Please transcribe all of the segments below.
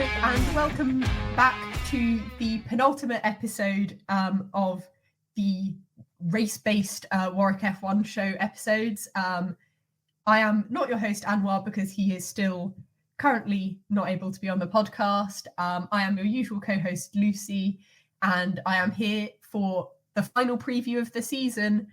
Warwick, and welcome back to the penultimate episode of the race-based Warwick F1 show episodes. I am not your host, Anwar, because he is still currently not able to be on the podcast. I am your usual co-host, Lucy, and I am here for the final preview of the season,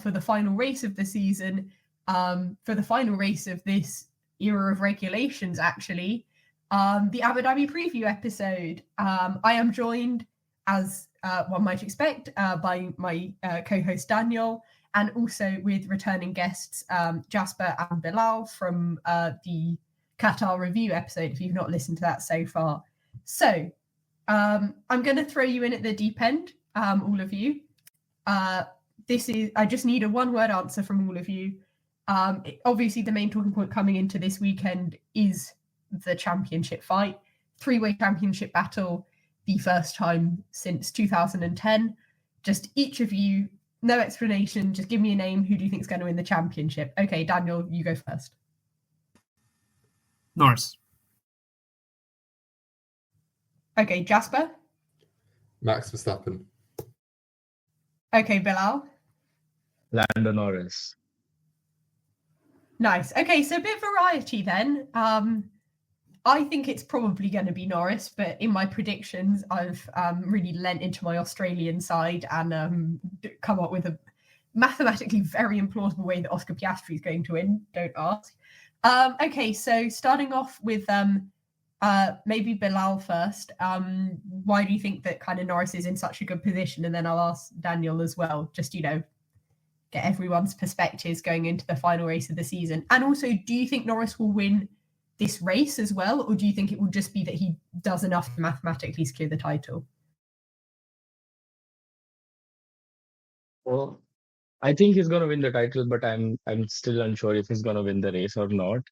for the final race of the season, for the final race of this era of regulations, actually. The Abu Dhabi preview episode. I am joined, as one might expect, by my co-host Daniel, and also with returning guests Jasper and Bilal from the Qatar review episode, if you've not listened to that so far. So I'm going to throw you in at the deep end, all of you. I just need a one-word answer from all of you. Obviously, the main talking point coming into this weekend is the championship fight, three-way championship battle, the first time since 2010. Just each of you, no explanation, just give me a name. Who do you think is going to win the championship? Okay, Daniel, you go first. Norris. Okay, Jasper. Max Verstappen. Okay, Bilal. Lando Norris. Nice. Okay, so a bit of variety then. I think it's probably going to be Norris, but in my predictions, I've really lent into my Australian side and come up with a mathematically very implausible way that Oscar Piastri is going to win. Don't ask. Okay, so starting off with maybe Bilal first. Why do you think that kind of Norris is in such a good position? And then I'll ask Daniel as well, just, get everyone's perspectives going into the final race of the season. And also, do you think Norris will win this race as well, or do you think it will just be that he does enough to mathematically secure the title? Well, I think he's going to win the title, but I'm still unsure if he's going to win the race or not.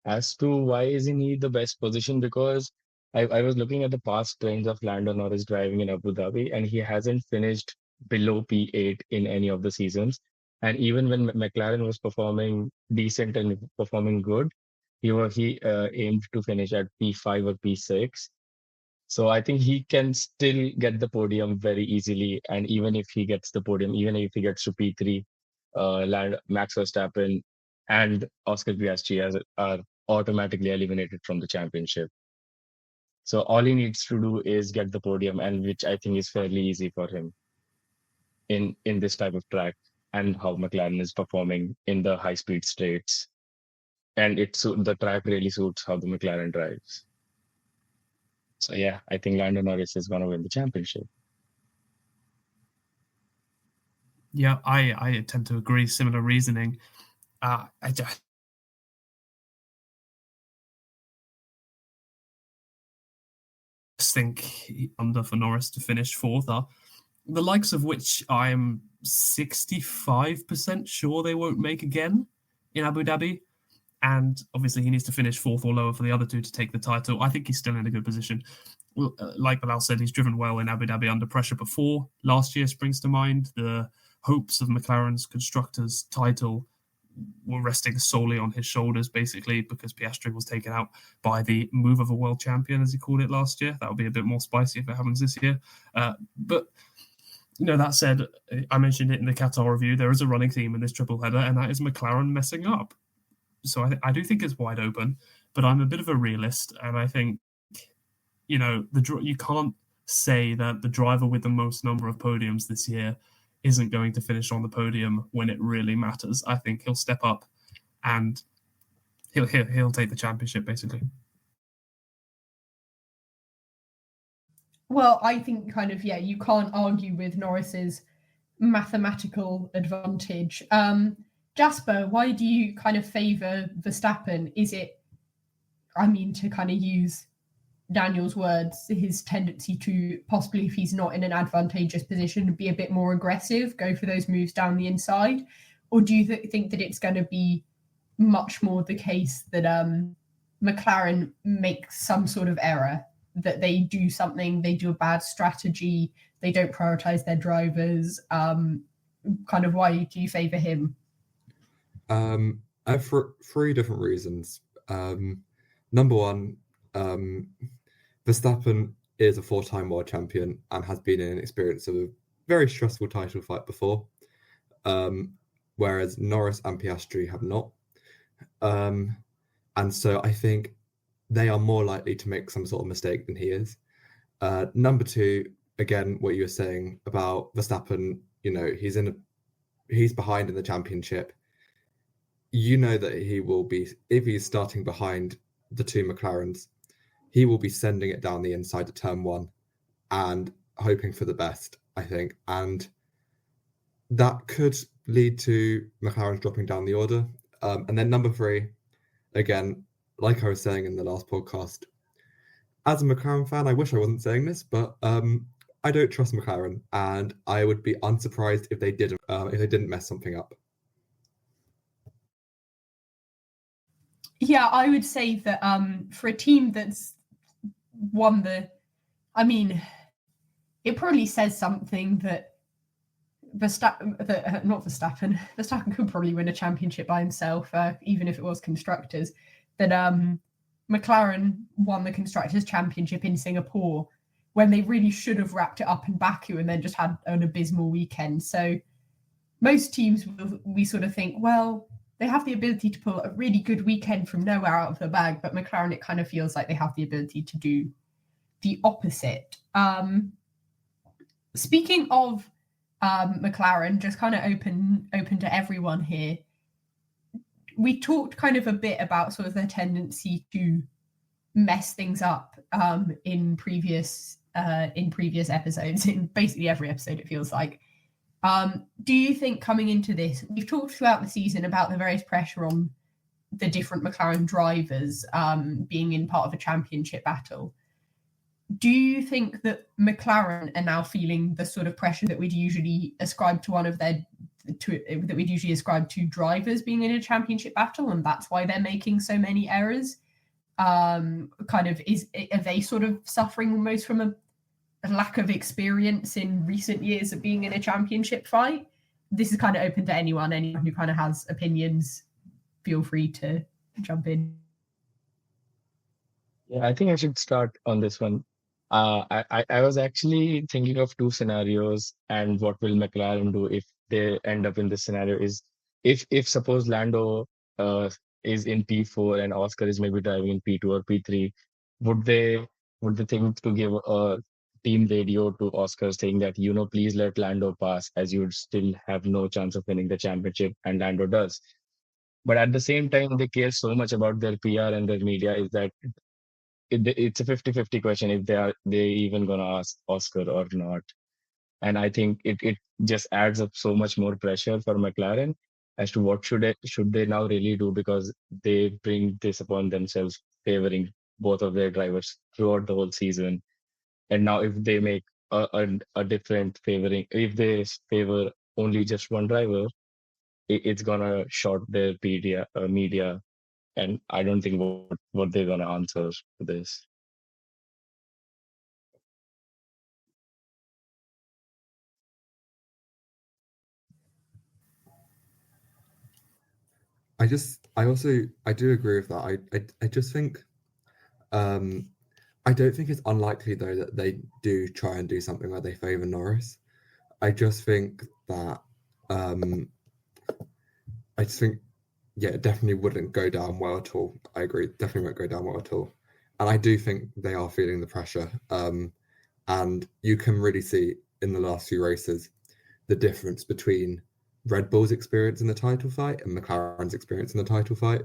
As to why isn't he the best position, because I was looking at the past trends of Lando Norris driving in Abu Dhabi, and he hasn't finished below P8 in any of the seasons. And even when McLaren was performing decent and performing good, he aimed to finish at P5 or P6. So I think he can still get the podium very easily. And even if he gets the podium, even if he gets to P3, Max Verstappen and Oscar Piastri are automatically eliminated from the championship. So all he needs to do is get the podium, and which I think is fairly easy for him in this type of track and how McLaren is performing in the high-speed straights. And the track really suits how the McLaren drives. So yeah, I think Lando Norris is going to win the championship. Yeah, I tend to agree. Similar reasoning. I just think under for Norris to finish fourth are the likes of which I'm 65% sure they won't make again in Abu Dhabi. And obviously he needs to finish fourth or lower for the other two to take the title. I think he's still in a good position. Like Bilal said, he's driven well in Abu Dhabi under pressure before. Last year springs to mind. The hopes of McLaren's constructors' title were resting solely on his shoulders, basically, because Piastri was taken out by the move of a world champion, as he called it last year. That would be a bit more spicy if it happens this year. But that said, I mentioned it in the Qatar review, there is a running theme in this triple header, and that is McLaren messing up. So I do think it's wide open, but I'm a bit of a realist, and I think, you can't say that the driver with the most number of podiums this year isn't going to finish on the podium when it really matters. I think he'll step up and he'll take the championship, basically. Well, I think you can't argue with Norris's mathematical advantage. Jasper, why do you kind of favour Verstappen? Is it, to kind of use Daniel's words, his tendency to possibly, if he's not in an advantageous position, be a bit more aggressive, go for those moves down the inside? Or do you think that it's going to be much more the case that McLaren makes some sort of error, that they do something, they do a bad strategy, they don't prioritise their drivers? Why do you favour him? I have three different reasons. Number one, Verstappen is a 4-time world champion and has been in an experience of a very stressful title fight before, whereas Norris and Piastri have not. And so I think they are more likely to make some sort of mistake than he is. Number two, again, what you were saying about Verstappen, he's behind in the championship. You know that he will be, if he's starting behind the two McLarens, he will be sending it down the inside of turn one and hoping for the best, I think. And that could lead to McLaren's dropping down the order. And then number three, again, like I was saying in the last podcast, as a McLaren fan, I wish I wasn't saying this, but I don't trust McLaren, and I would be unsurprised if they didn't mess something up. Yeah, I would say that for a team that's won it probably says something that Verstappen could probably win a championship by himself, even if it was constructors. That McLaren won the constructors championship in Singapore when they really should have wrapped it up in Baku and then just had an abysmal weekend. So most teams, we sort of think, well, they have the ability to pull a really good weekend from nowhere out of the bag, but McLaren, it kind of feels like they have the ability to do the opposite. Speaking of McLaren, just kind of open to everyone here. We talked kind of a bit about sort of their tendency to mess things up in previous episodes, in basically every episode, it feels like. Do you think coming into this, we've talked throughout the season about the various pressure on the different McLaren drivers being in part of a championship battle. Do you think that McLaren are now feeling the sort of pressure that we'd usually ascribe to drivers being in a championship battle, and that's why they're making so many errors? Are they sort of suffering almost from a lack of experience in recent years of being in a championship fight? This is kind of open to anyone who kind of has opinions. Feel free to jump in. Yeah, I think I should start on this one. I was actually thinking of two scenarios, and what will McLaren do if they end up in this scenario is if suppose Lando is in P4 and Oscar is maybe driving in P2 or P3, would they think to give a team radio to Oscar saying that, please let Lando pass, as you would still have no chance of winning the championship, and Lando does. But at the same time, they care so much about their PR and their media, is that it's a 50-50 question if they even gonna ask Oscar or not. And I think it just adds up so much more pressure for McLaren as to what should they now really do, because they bring this upon themselves, favoring both of their drivers throughout the whole season. And now if they make a different favoring, if they favor only just one driver, it's gonna short their media. And I don't think what they're gonna answer to this. I do agree with that. I just think I don't think it's unlikely though that they do try and do something where they favour Norris. I just think that it definitely wouldn't go down well at all. I agree, definitely won't go down well at all. And I do think they are feeling the pressure. And you can really see in the last few races the difference between Red Bull's experience in the title fight and McLaren's experience in the title fight.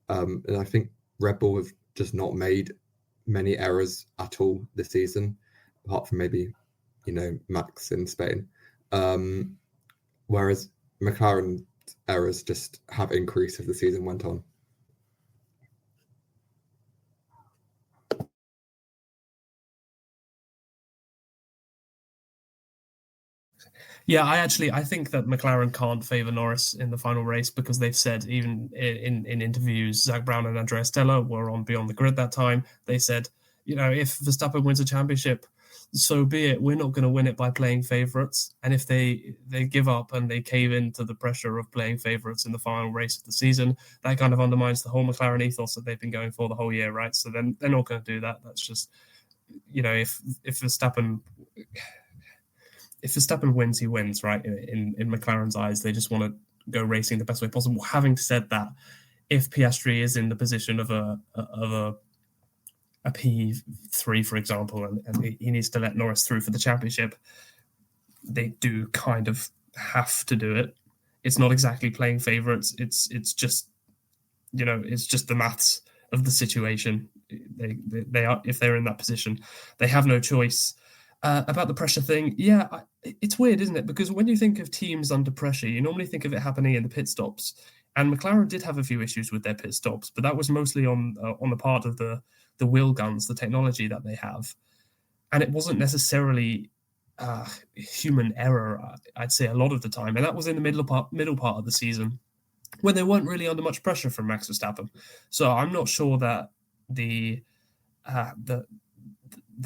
And I think Red Bull have just not made many errors at all this season, apart from maybe, Max in Spain. Whereas McLaren errors just have increased as the season went on. Yeah, I think that McLaren can't favour Norris in the final race, because they've said, even in interviews, Zach Brown and Andrea Stella were on Beyond the Grid that time. They said, if Verstappen wins a championship, so be it. We're not going to win it by playing favourites. And if they give up and they cave into the pressure of playing favourites in the final race of the season, that kind of undermines the whole McLaren ethos that they've been going for the whole year, right? So then they're not going to do that. That's just if Verstappen wins, he wins, right? In McLaren's eyes, they just want to go racing the best way possible. Having said that, if Piastri is in the position of a P3, for example, and he needs to let Norris through for the championship, they do kind of have to do it. It's not exactly playing favourites. It's just it's just the maths of the situation. They are, if they're in that position, they have no choice. About the pressure thing, yeah, it's weird, isn't it? Because when you think of teams under pressure, you normally think of it happening in the pit stops. And McLaren did have a few issues with their pit stops, but that was mostly on the part of the wheel guns, the technology that they have, and it wasn't necessarily human error. I'd say a lot of the time, and that was in the middle part of the season when they weren't really under much pressure from Max Verstappen. So I'm not sure that the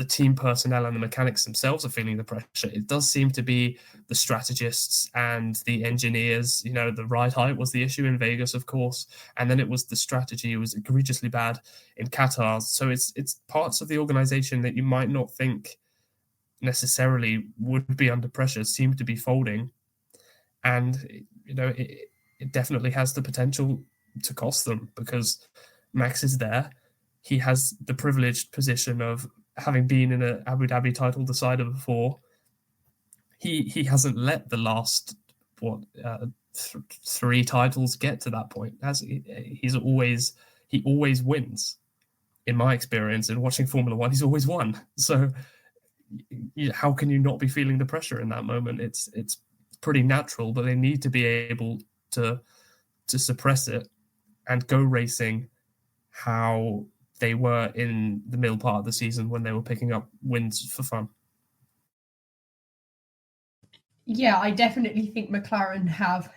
team personnel and the mechanics themselves are feeling the pressure. It does seem to be the strategists and the engineers. The ride height was the issue in Vegas, of course, and then it was the strategy. It was egregiously bad in Qatar. So it's parts of the organization that you might not think necessarily would be under pressure seem to be folding, and it definitely has the potential to cost them, because Max is there. He has the privileged position of having been in an Abu Dhabi title decider before. He hasn't let the last three titles get to that point. He always wins. In my experience in watching Formula One, he's always won. So how can you not be feeling the pressure in that moment? It's pretty natural, but they need to be able to suppress it and go racing how they were in the middle part of the season when they were picking up wins for fun. Yeah, I definitely think McLaren have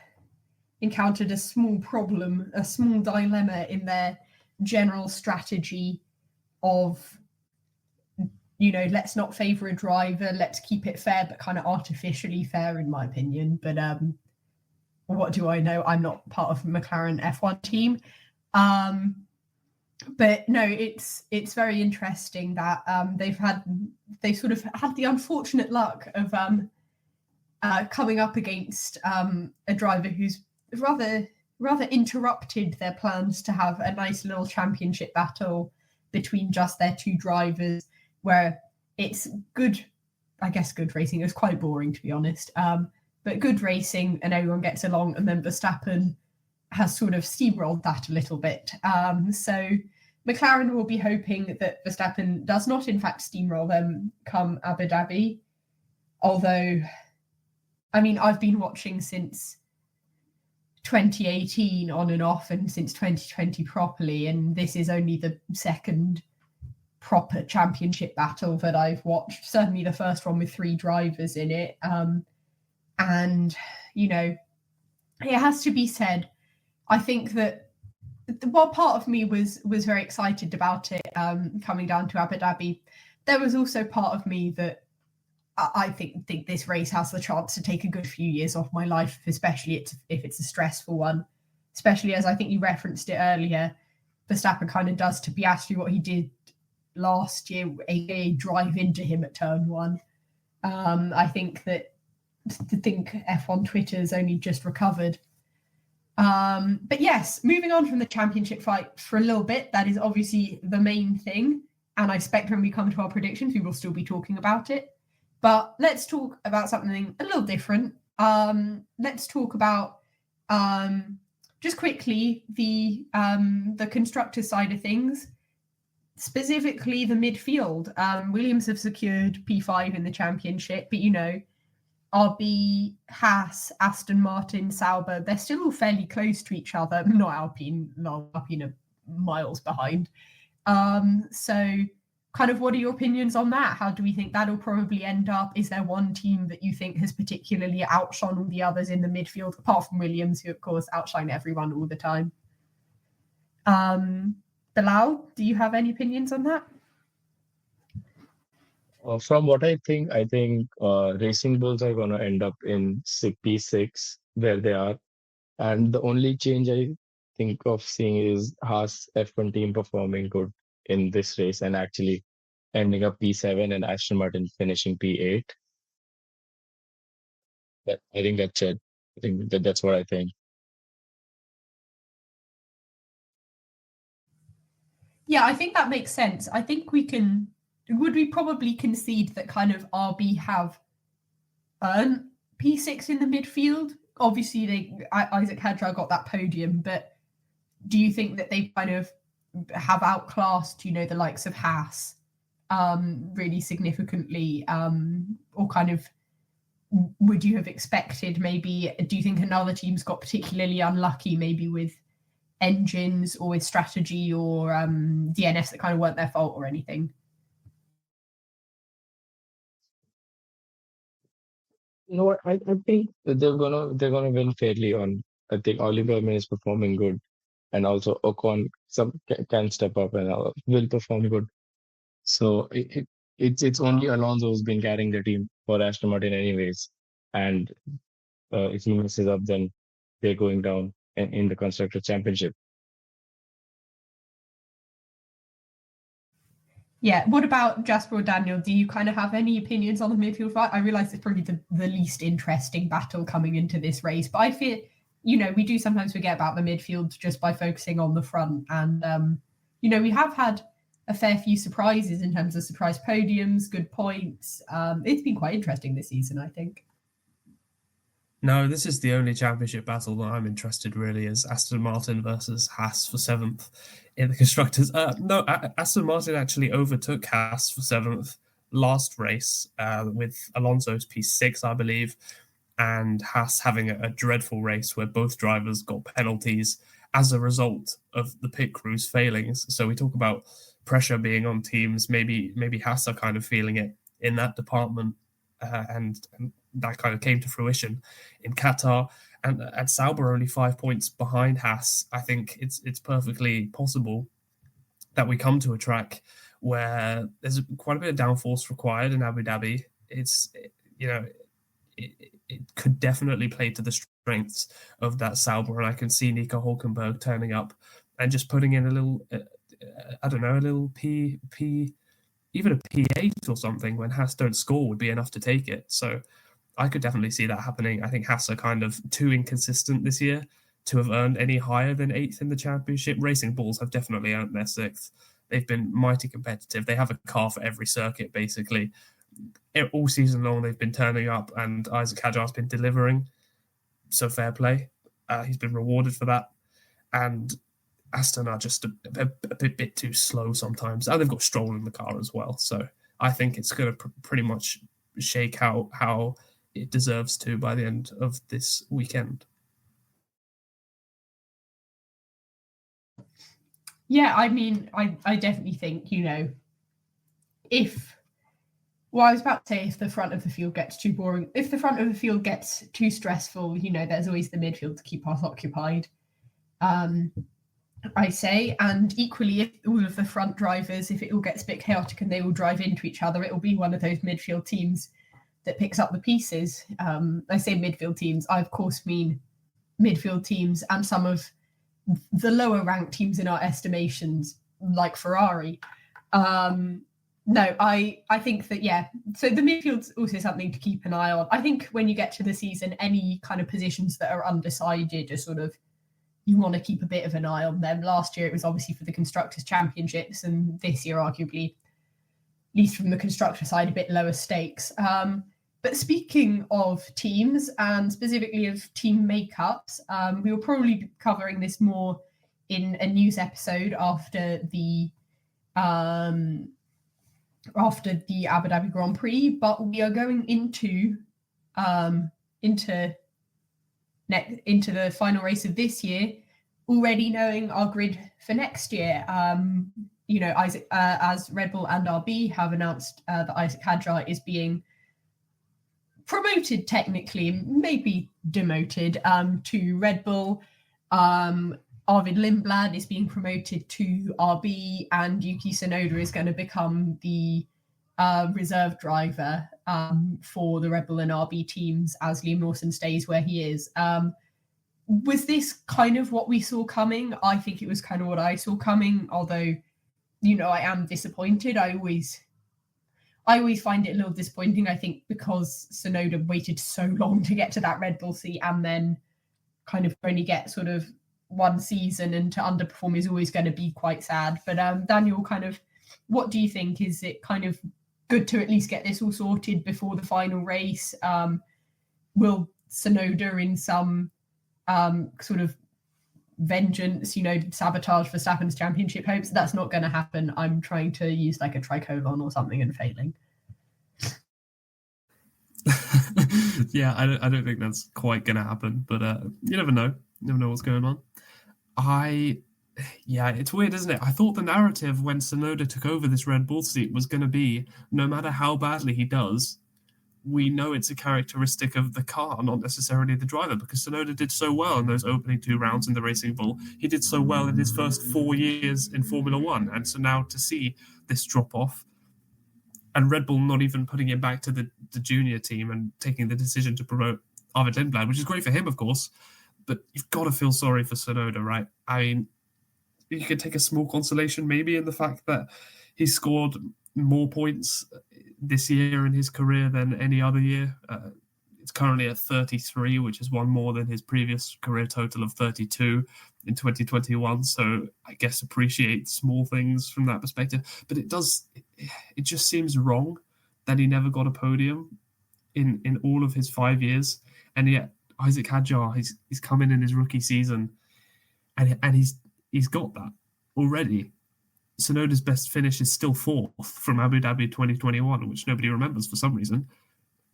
encountered a small problem, a small dilemma in their general strategy of, let's not favour a driver, let's keep it fair, but kind of artificially fair, in my opinion. But what do I know? I'm not part of the McLaren F1 team. But no, it's very interesting that they sort of had the unfortunate luck of coming up against a driver who's rather interrupted their plans to have a nice little championship battle between just their two drivers, where it's good. I guess good racing. It was quite boring, to be honest, but good racing and everyone gets along. And then Verstappen has sort of steamrolled that a little bit. So McLaren will be hoping that Verstappen does not, in fact, steamroll them come Abu Dhabi. Although, I mean, I've been watching since 2018 on and off, and since 2020 properly, and this is only the second proper championship battle that I've watched. Certainly the first one with three drivers in it. And, it has to be said, I think that part of me was very excited about it coming down to Abu Dhabi. There was also part of me that I think this race has the chance to take a good few years off my life, especially if it's a stressful one. Especially as I think you referenced it earlier, Verstappen kind of does to Piastri what he did last year, aka drive into him at turn one. I think F1 Twitter's only just recovered. But yes, moving on from the championship fight for a little bit, that is obviously the main thing. And I expect when we come to our predictions, we will still be talking about it. But let's talk about something a little different. Let's talk about just quickly the constructor side of things, specifically the midfield. Williams have secured P5 in the championship, but RB, Haas, Aston Martin, Sauber, they're still all fairly close to each other. Not Alpine, Alpine are miles behind. So kind of what are your opinions on that? How do we think that'll probably end up? Is there one team that you think has particularly outshone all the others in the midfield, apart from Williams, who of course outshine everyone all the time? Bilal, do you have any opinions on that? From what I think Racing Bulls are going to end up in P6 where they are. And the only change I think of seeing is Haas F1 team performing good in this race and actually ending up P7 and Aston Martin finishing P8. I think that's it. I think that's what I think. Yeah, I think that makes sense. I think would we probably concede that kind of RB have earned P6 in the midfield? Obviously, Isaac Hadjar got that podium, but do you think that they kind of have outclassed, the likes of Haas really significantly, or kind of would you have expected maybe, do you think another team's got particularly unlucky maybe with engines or with strategy or DNFs that kind of weren't their fault or anything? No, I think that they're gonna win fairly on. I think Oliver Berman is performing good, and also Ocon can step up and will perform good. So it's only Alonso who's been carrying the team for Aston Martin anyways, and if he messes up, then they're going down in the Constructors' Championship. Yeah. What about Jasper or Daniel? Do you kind of have any opinions on the midfield fight? I realise it's probably the least interesting battle coming into this race, but I feel, we do sometimes forget about the midfield just by focusing on the front. And, we have had a fair few surprises in terms of surprise podiums, good points. It's been quite interesting this season, I think. No, this is the only championship battle that I'm interested really is Aston Martin versus Haas for 7th in the Constructors. No, Aston Martin actually overtook Haas for 7th last race with Alonso's P6, I believe, and Haas having a dreadful race where both drivers got penalties as a result of the pit crew's failings. So we talk about pressure being on teams. Maybe Haas are kind of feeling it in that department, and that kind of came to fruition in Qatar. And at Sauber, only 5 points behind Haas, I think it's perfectly possible that we come to a track where there's quite a bit of downforce required in Abu Dhabi. It could definitely play to the strengths of that Sauber, and I can see Nico Hulkenberg turning up and just putting in a little, a little P, even a P8 or something when Haas don't score would be enough to take it. So I could definitely see that happening. I think Haas are kind of too inconsistent this year to have earned any higher than 8th in the championship. Racing Bulls have definitely earned their 6th. They've been mighty competitive. They have a car for every circuit, basically. All season long, they've been turning up, and Isaac Hadjar's been delivering. So fair play. He's been rewarded for that. And Aston are just a bit too slow sometimes. And they've got Stroll in the car as well. So I think it's going to pretty much shake out how it deserves to by the end of this weekend. Yeah, I mean, I definitely think, I was about to say if the front of the field gets too boring, if the front of the field gets too stressful, there's always the midfield to keep us occupied, I say. And equally, if all of the front drivers, if it all gets a bit chaotic and they all drive into each other, it will be one of those midfield teams that picks up the pieces. I say midfield teams, I of course mean midfield teams and some of the lower ranked teams in our estimations, like Ferrari. No, I think that, yeah. So the midfield's also something to keep an eye on. I think when you get to the season, any kind of positions that are undecided are sort of, you want to keep a bit of an eye on them. Last year, it was obviously for the Constructors' Championships, and this year, arguably, at least from the constructor side, a bit lower stakes. But speaking of teams, and specifically of team makeups, we will probably be covering this more in a news episode after the Abu Dhabi Grand Prix. But we are going into the final race of this year, already knowing our grid for next year. Isaac, as Red Bull and RB have announced that Isaac Hadjar is being promoted, technically, maybe demoted, to Red Bull. Arvid Lindblad is being promoted to RB, and Yuki Tsunoda is going to become the reserve driver for the Red Bull and RB teams as Liam Lawson stays where he is. Was this kind of what we saw coming? I think it was kind of what I saw coming, although, I am disappointed. I always I always find it a little disappointing, I think, because Tsunoda waited so long to get to that Red Bull seat and then kind of only get sort of one season, and to underperform is always going to be quite sad. But Daniel, kind of, what do you think? Is it kind of good to at least get this all sorted before the final race? Will Tsunoda, in some sort of vengeance, sabotage Verstappen's championship hopes? That's not going to happen. I'm trying to use like a tricolon or something and failing. Yeah, I don't think that's quite going to happen, but you never know. You never know what's going on. It's weird, isn't it? I thought the narrative when Tsunoda took over this Red Bull seat was going to be, no matter how badly he does, we know it's a characteristic of the car, not necessarily the driver, because Tsunoda did so well in those opening 2 rounds in the Racing Bull. He did so well in his first 4 years in Formula One. And so now to see this drop off, and Red Bull not even putting it back to the junior team and taking the decision to promote Arvid Lindblad, which is great for him, of course, but you've got to feel sorry for Tsunoda, right? I mean, you could take a small consolation maybe in the fact that he scored more points this year in his career than any other year. It's currently at 33, which is one more than his previous career total of 32 in 2021. So I guess appreciate small things from that perspective. But it just seems wrong that he never got a podium in all of his 5 years. And yet Isaac Hadjar, he's come in his rookie season and he's got that already. Tsunoda's best finish is still 4th from Abu Dhabi 2021, which nobody remembers for some reason.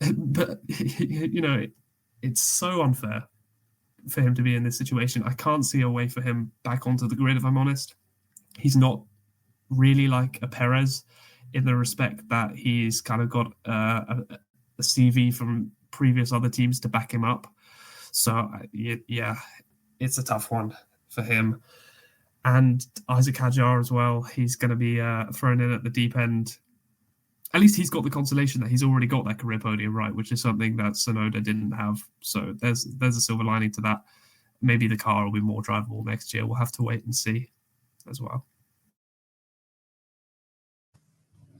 But, it's so unfair for him to be in this situation. I can't see a way for him back onto the grid, if I'm honest. He's not really like a Perez in the respect that he's kind of got a CV from previous other teams to back him up. So, yeah, it's a tough one for him. And Isaac Hadjar as well, he's going to be thrown in at the deep end. At least he's got the consolation that he's already got that career podium, right, which is something that Tsunoda didn't have. So there's a silver lining to that. Maybe the car will be more drivable next year. We'll have to wait and see as well.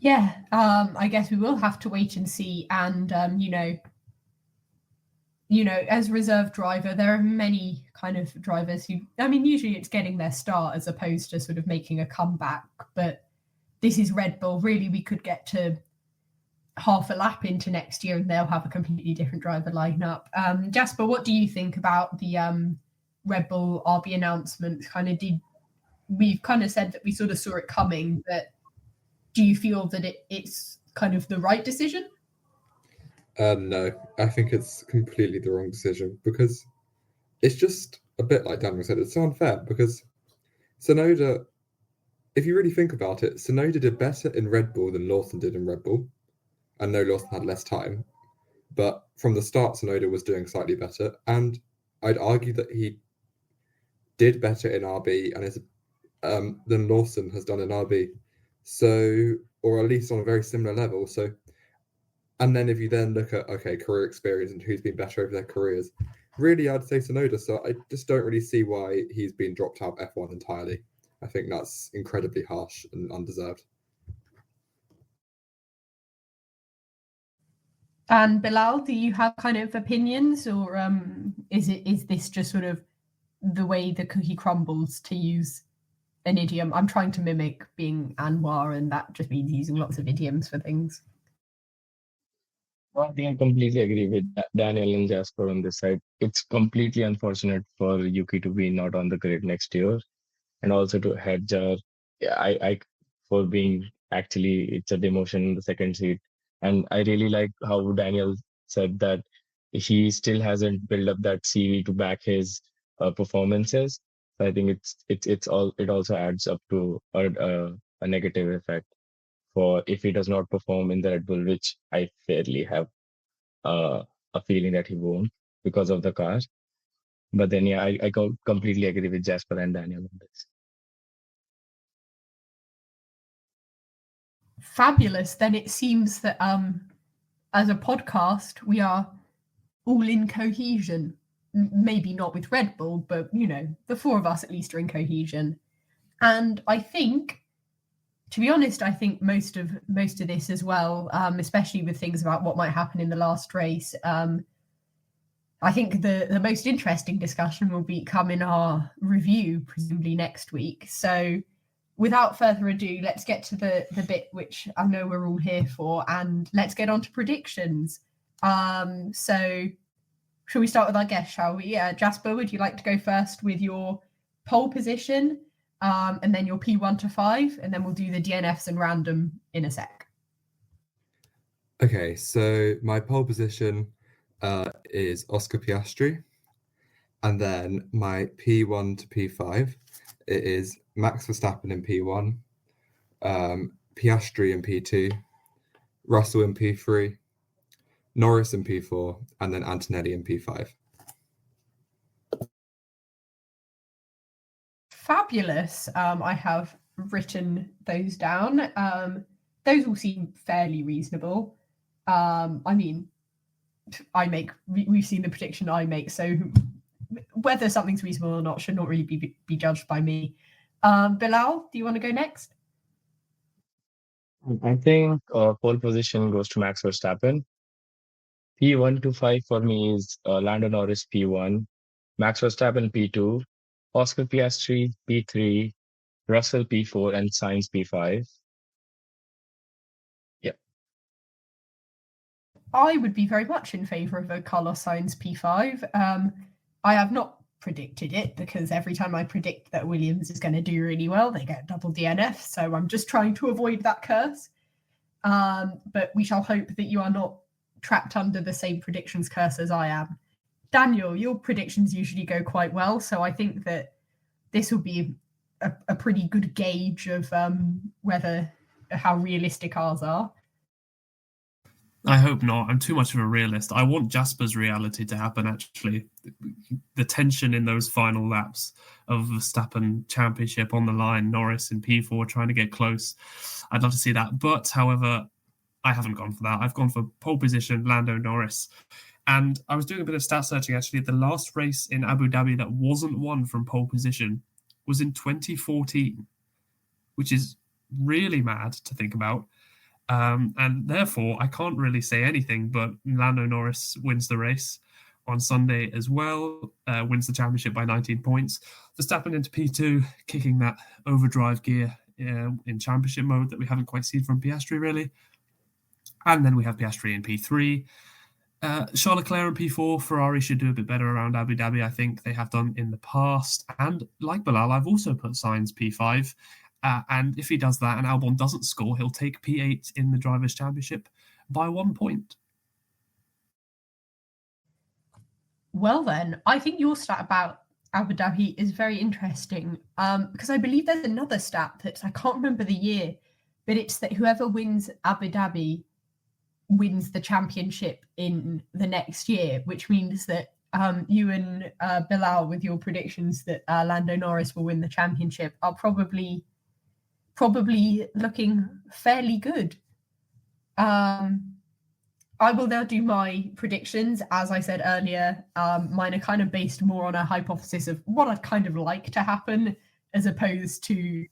Yeah, I guess we will have to wait and see. And, as reserve driver, there are many kind of drivers who, usually it's getting their start as opposed to sort of making a comeback. But this is Red Bull. Really, we could get to half a lap into next year and they'll have a completely different driver lineup. Jasper, what do you think about the Red Bull RB announcement? We've kind of said that we sort of saw it coming, but do you feel that it's kind of the right decision? No, I think it's completely the wrong decision because it's just a bit like Daniel said. It's so unfair because Tsunoda, if you really think about it, Tsunoda did better in Red Bull than Lawson did in Red Bull. I know Lawson had less time, but from the start, Tsunoda was doing slightly better. And I'd argue that he did better in RB and than Lawson has done in RB. So, or at least on a very similar level. So, and then if you then look at, career experience and who's been better over their careers, really, I'd say Tsunoda. So I just don't really see why he's been dropped out of F1 entirely. I think that's incredibly harsh and undeserved. And Bilal, do you have kind of opinions, or is this just sort of the way the cookie crumbles, to use an idiom? I'm trying to mimic being Anwar, and that just means using lots of idioms for things. I think I completely agree with Daniel and Jasper on this side. It's completely unfortunate for Yuki to be not on the grid next year, and also to Hadjar. I for being actually it's a demotion in the second seat, and I really like how Daniel said that he still hasn't built up that CV to back his performances. So I think it also adds up to a negative effect for if he does not perform in the Red Bull, which I fairly have a feeling that he won't because of the car. But then, yeah, I completely agree with Jasper and Daniel on this. Fabulous. Then it seems that as a podcast, we are all in cohesion. Maybe not with Red Bull, but, the 4 of us at least are in cohesion. And I think to be honest, I think most of this as well, especially with things about what might happen in the last race. I think the most interesting discussion will come in our review, presumably next week. So without further ado, let's get to the bit which I know we're all here for, and let's get on to predictions. So shall we start with our guest, shall we? Jasper, would you like to go first with your pole position, and then your P1 to 5, and then we'll do the DNFs and random in a sec. Okay, so my pole position is Oscar Piastri, and then my P1 to P5 it is Max Verstappen in P1, Piastri in P2, Russell in P3, Norris in P4, and then Antonelli in P5. Fabulous. I have written those down. Those all seem fairly reasonable. I mean, we've seen the prediction I make, so whether something's reasonable or not should not really be judged by me. Bilal, do you want to go next? I think pole position goes to Max Verstappen. P1 to 5 for me is Lando Norris P1, Max Verstappen P2, Oscar Piastri P3, Russell P4, and Sainz P5. Yeah. I would be very much in favour of a Carlos Sainz P5. I have not predicted it because every time I predict that Williams is going to do really well, they get double DNF. So I'm just trying to avoid that curse. But we shall hope that you are not trapped under the same predictions curse as I am. Daniel, your predictions usually go quite well, so I think that this will be a pretty good gauge of how realistic ours are. I hope not. I'm too much of a realist. I want Jasper's reality to happen, actually. The tension in those final laps of Verstappen championship on the line, Norris in P4 trying to get close. I'd love to see that. But, however, I haven't gone for that. I've gone for pole position, Lando Norris. And I was doing a bit of stat searching, actually. The last race in Abu Dhabi that wasn't won from pole position was in 2014, which is really mad to think about. And therefore, I can't really say anything, but Lando Norris wins the race on Sunday as well, wins the championship by 19 points. Verstappen into P2, kicking that overdrive gear in championship mode that we haven't quite seen from Piastri, really. And then we have Piastri in P3. Charles Leclerc in P4. Ferrari should do a bit better around Abu Dhabi, I think they have done in the past. And like Bilal, I've also put Sainz P5. And if he does that and Albon doesn't score, he'll take P8 in the Drivers' Championship by 1 point. Well then, I think your stat about Abu Dhabi is very interesting because I believe there's another stat that I can't remember the year, but it's that whoever wins Abu Dhabi wins the championship in the next year, which means that you and Bilal, with your predictions that Lando Norris will win the championship, are probably looking fairly good. I will now do my predictions. As I said earlier, mine are kind of based more on a hypothesis of what I'd kind of like to happen as opposed to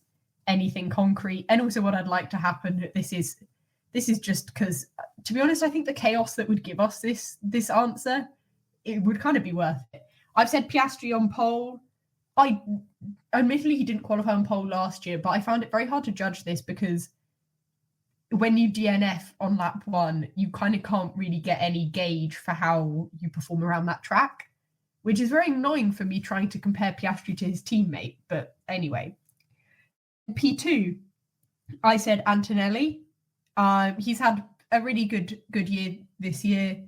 anything concrete, and also what I'd like to happen. This is just because, to be honest, I think the chaos that would give us this answer, it would kind of be worth it. I've said Piastri on pole. Admittedly, he didn't qualify on pole last year, but I found it very hard to judge this because when you DNF on lap 1, you kind of can't really get any gauge for how you perform around that track, which is very annoying for me trying to compare Piastri to his teammate. But anyway, P2, I said Antonelli. He's had a really good year this year.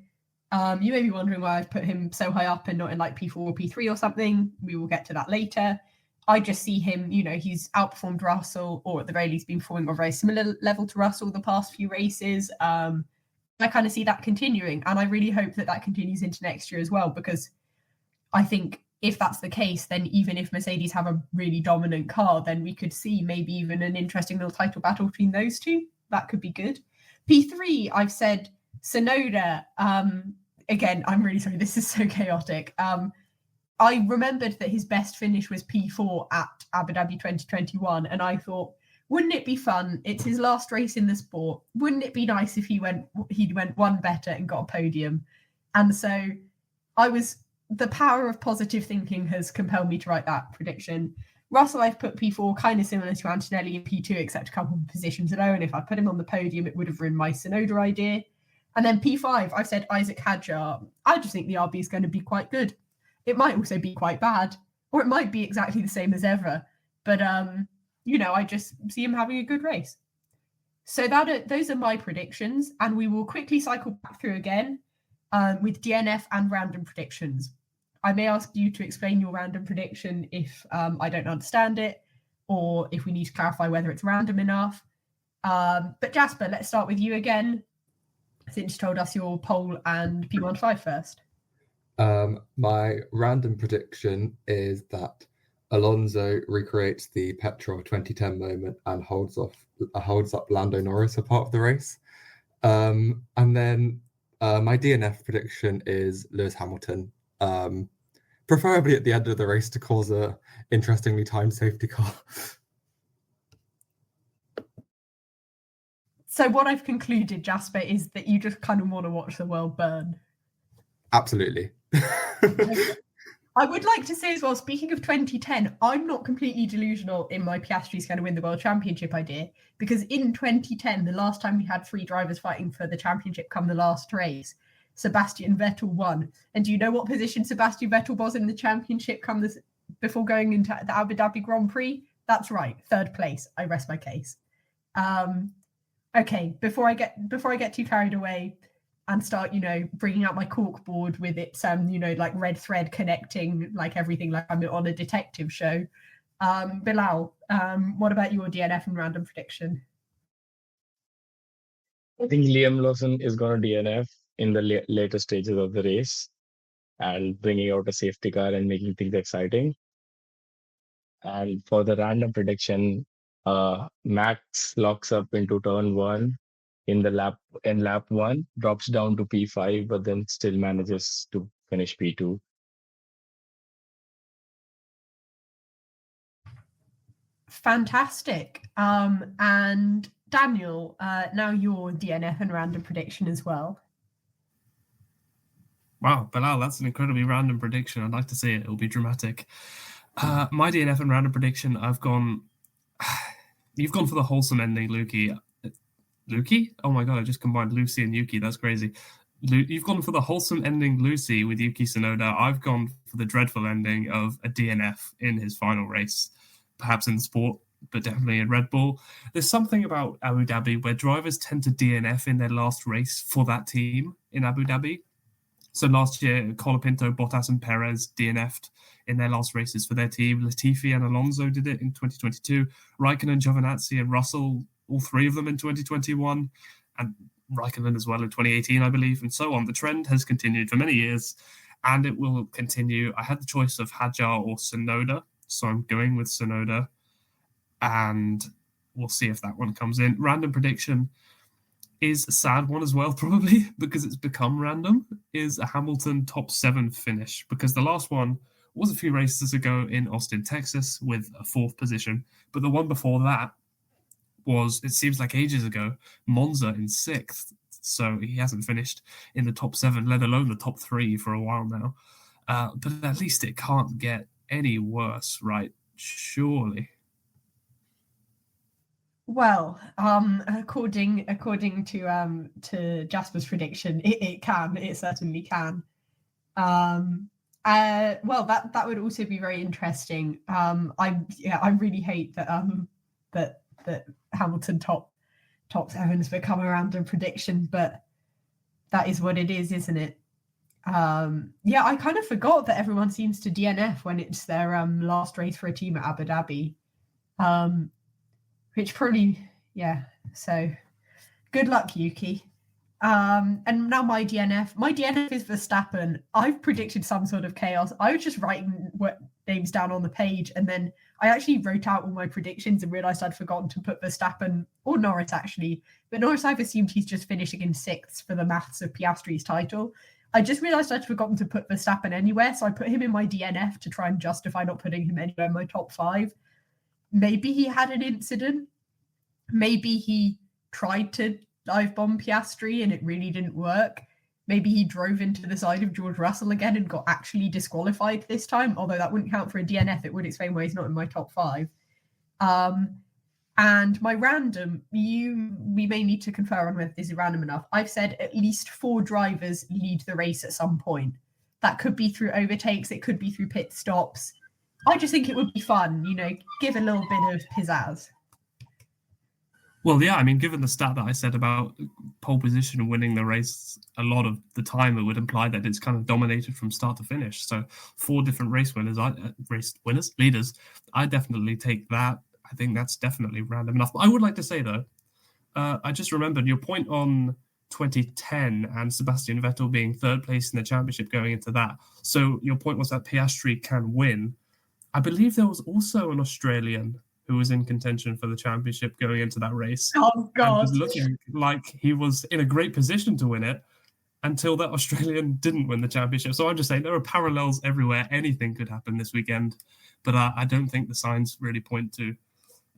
You may be wondering why I've put him so high up and not in like P4 or P3 or something. We will get to that later. I just see him, he's outperformed Russell, or at the very least been performing on a very similar level to Russell the past few races. I kind of see that continuing, and I really hope that continues into next year as well, because I think if that's the case, then even if Mercedes have a really dominant car, then we could see maybe even an interesting little title battle between those two. That could be good. P3, I've said Tsunoda. Again, I'm really sorry, this is so chaotic. I remembered that his best finish was P4 at Abu Dhabi 2021, and I thought, wouldn't it be fun? It's his last race in the sport. Wouldn't it be nice if he went one better and got a podium? And so the power of positive thinking has compelled me to write that prediction. Russell, I've put P4 kind of similar to Antonelli in P2, except a couple of positions low. And if I put him on the podium, it would have ruined my Tsunoda idea. And then P5, I've said Isaac Hadjar. I just think the RB is going to be quite good. It might also be quite bad, or it might be exactly the same as ever. But, I just see him having a good race. So those are my predictions. And we will quickly cycle back through again with DNF and random predictions. I may ask you to explain your random prediction if I don't understand it, or if we need to clarify whether it's random enough. But Jasper, let's start with you again, since you told us your pole and P1 to 5 first. My random prediction is that Alonso recreates the Petrol 2010 moment and holds up Lando Norris for part of the race. And then my DNF prediction is Lewis Hamilton. Preferably at the end of the race to cause a interestingly timed safety car. So what I've concluded, Jasper, is that you just kind of want to watch the world burn. Absolutely. I would like to say as well, speaking of 2010, I'm not completely delusional in my Piastri's going to win the World Championship idea, because in 2010, the last time we had 3 drivers fighting for the championship come the last race, Sebastian Vettel won. And do you know what position Sebastian Vettel was in the championship before going into the Abu Dhabi Grand Prix? That's right, 3rd place. I rest my case. Okay, before I get too carried away and start, bringing out my cork board with its, like red thread connecting like everything, like I'm on a detective show. Bilal, what about your DNF and random prediction? I think Liam Lawson is going to DNF in the later stages of the race and bringing out a safety car and making things exciting. And for the random prediction, Max locks up into turn 1 in lap 1, drops down to P5, but then still manages to finish P2. Fantastic. And Daniel, now your DNF and random prediction as well. Wow, Bilal, that's an incredibly random prediction. I'd like to see it. It'll be dramatic. My DNF and random prediction, you've gone for the wholesome ending, Lukey. Lukey? Oh my God, I just combined Lucy and Yuki. That's crazy. You've gone for the wholesome ending, Lucy, with Yuki Tsunoda. I've gone for the dreadful ending of a DNF in his final race, perhaps in the sport, but definitely in Red Bull. There's something about Abu Dhabi where drivers tend to DNF in their last race for that team in Abu Dhabi. So last year, Colapinto, Bottas and Perez DNF'd in their last races for their team. Latifi and Alonso did it in 2022. Raikkonen, Giovinazzi and Russell, all 3 of them in 2021. And Raikkonen as well in 2018, I believe, and so on. The trend has continued for many years, and it will continue. I had the choice of Hadjar or Tsunoda, so I'm going with Tsunoda, and we'll see if that one comes in. Random prediction is a sad one as well, probably, because it's become random, is a Hamilton top 7 finish, because the last one was a few races ago in Austin, Texas, with a 4th position, but the one before that was, it seems like ages ago, Monza in 6th, so he hasn't finished in the top 7, let alone the top 3 for a while now. But at least it can't get any worse, right? Surely. Well, according to Jasper's prediction, it can. It certainly can. Well, that would also be very interesting. I really hate that that Hamilton top 7 has become a random prediction, but that is what it is, isn't it? I kind of forgot that everyone seems to DNF when it's their last race for a team at Abu Dhabi. Which probably, so good luck, Yuki. And now my DNF is Verstappen. I've predicted some sort of chaos. I was just writing names down on the page, and then I actually wrote out all my predictions and realised I'd forgotten to put Verstappen, or Norris actually, but Norris I've assumed he's just finishing in 6th for the maths of Piastri's title. I just realised I'd forgotten to put Verstappen anywhere, so I put him in my DNF to try and justify not putting him anywhere in my top 5. Maybe he had an incident. Maybe he tried to dive bomb Piastri and it really didn't work. Maybe he drove into the side of George Russell again and got actually disqualified this time, although that wouldn't count for a DNF. It would explain why he's not in my top 5. And my random, we may need to confer on whether this is random enough. I've said at least 4 drivers lead the race at some point. That could be through overtakes. It could be through pit stops. I just think it would be fun, give a little bit of pizzazz. Well, yeah, I mean, given the stat that I said about pole position and winning the race a lot of the time, it would imply that it's kind of dominated from start to finish. So 4 different leaders, I definitely take that. I think that's definitely random enough. But I would like to say, though, I just remembered your point on 2010 and Sebastian Vettel being 3rd place in the championship going into that. So your point was that Piastri can win. I believe there was also an Australian who was in contention for the championship going into that race. Oh, God. And was looking like he was in a great position to win it until that Australian didn't win the championship. So I'm just saying there are parallels everywhere. Anything could happen this weekend. But I don't think the signs really point to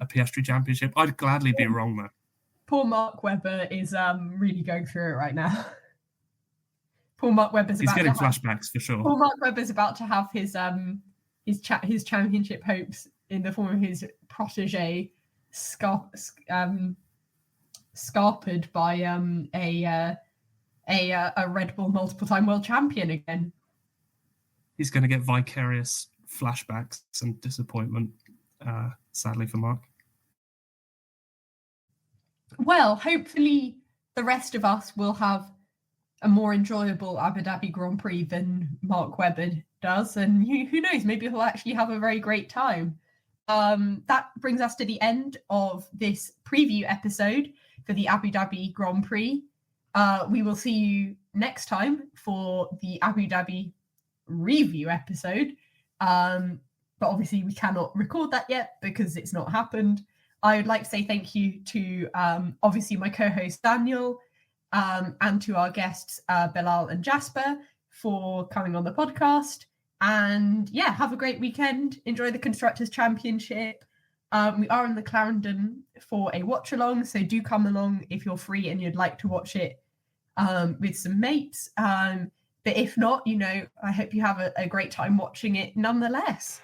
a Piastri championship. I'd gladly be wrong, though. Poor Mark Webber is really going through it right now. Poor Mark Webber's He's about getting to have, flashbacks for sure. Poor Mark Webber's about to have his championship hopes in the form of his protege scarpered by a Red Bull multiple-time world champion again. He's going to get vicarious flashbacks and disappointment, sadly for Mark. Well, hopefully the rest of us will have a more enjoyable Abu Dhabi Grand Prix than Mark Webber does, and who knows, maybe he'll actually have a very great time. That brings us to the end of this preview episode for the Abu Dhabi Grand Prix. We will see you next time for the Abu Dhabi review episode. But obviously we cannot record that yet because it's not happened. I would like to say thank you to obviously my co-host Daniel and to our guests Bilal and Jasper for coming on the podcast. And yeah, have a great weekend. Enjoy the Constructors' Championship. We are in the Clarendon for a watch along, so do come along if you're free and you'd like to watch it with some mates. But if not, I hope you have a great time watching it nonetheless.